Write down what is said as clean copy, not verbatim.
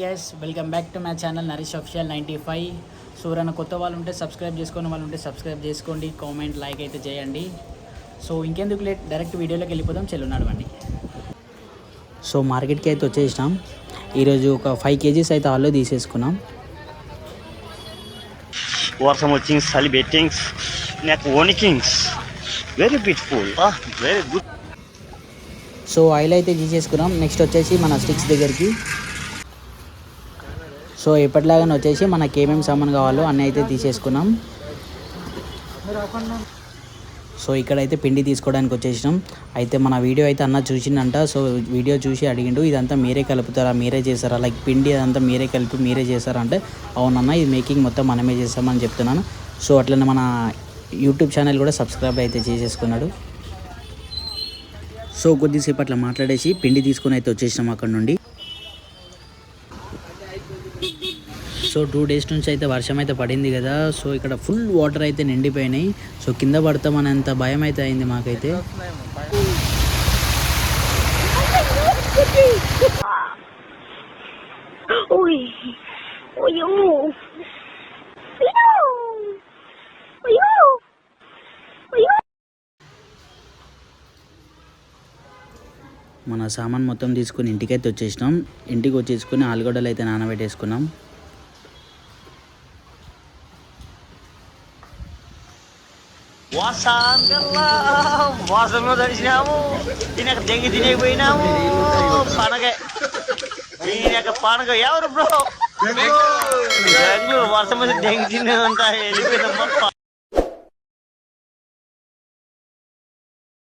Guys welcome back to my channel Naresh official 95. So ఎవరైనా కొత్త వాళ్ళు ఉంటే సబ్స్క్రైబ్ చేసుకునే వాళ్ళు ఉంటే సబ్స్క్రైబ్ చేసుకోండి, కామెంట్ లైక్ అయితే చేయండి. సో ఇంకెందుకు లేట్ డైరెక్ట్ వీడియోలోకి వెళ్ళిపోదాం, చెల్లున్నాడు. సో మార్కెట్కి అయితే వచ్చేసినాం. ఈరోజు ఒక 5 kgs అయితే ఆల్లో తీసేసుకున్నాం. వర్షం వచ్చింది, చలి బెట్టింగ్స్, నాకు వణికింగ్స్, very beautiful, very good. So oil అయితే తీసేసుకున్నాం. నెక్స్ట్ వచ్చేసి మన స్టిక్స్ దగ్గరికి. సో ఎప్పటిలాగానే వచ్చేసి మనకి ఏమేమి సామాన్ కావాలో అన్నీ అయితే తీసేసుకున్నాం. సో ఇక్కడైతే పిండి తీసుకోవడానికి వచ్చేసినాం. అయితే మన వీడియో అయితే అన్న చూసిందంట. సో వీడియో చూసి అడిగిండు, ఇదంతా మీరే కలుపుతారా, మీరే చేస్తారా, లైక్ పిండి అదంతా మీరే కలిపి మీరే చేస్తారా అంటే అవునన్నా, ఇది మేకింగ్ మొత్తం మనమే చేస్తామని చెప్తున్నాను. సో అట్లనే మన యూట్యూబ్ ఛానల్ కూడా సబ్స్క్రైబ్ అయితే చేసేసుకున్నాడు. సో కొద్దిసేపు అట్లా మాట్లాడేసి పిండి తీసుకొని అయితే వచ్చేసినాం అక్కడ నుండి. సో 2 days నుంచి అయితే వర్షం అయితే పడింది కదా. సో ఇక్కడ ఫుల్ వాటర్ అయితే నిండిపోయినాయి. సో కింద పడతామనేంత భయం అయితే అయింది మాకైతే. మన సామాన్ మొత్తం తీసుకుని ఇంటికైతే వచ్చేసినాం. ఇంటికి వచ్చేసుకుని ఆలుగడ్డలు అయితే నానబెట్టేసుకున్నాం. వాసంలో తడిసినాము, తినక దెంగి తినేకపోయినాము. పండగ ఎవరు బ్రో? వర్షం వచ్చి దెంగి తినేదంతా వెళ్ళిపోయిందమ్మా.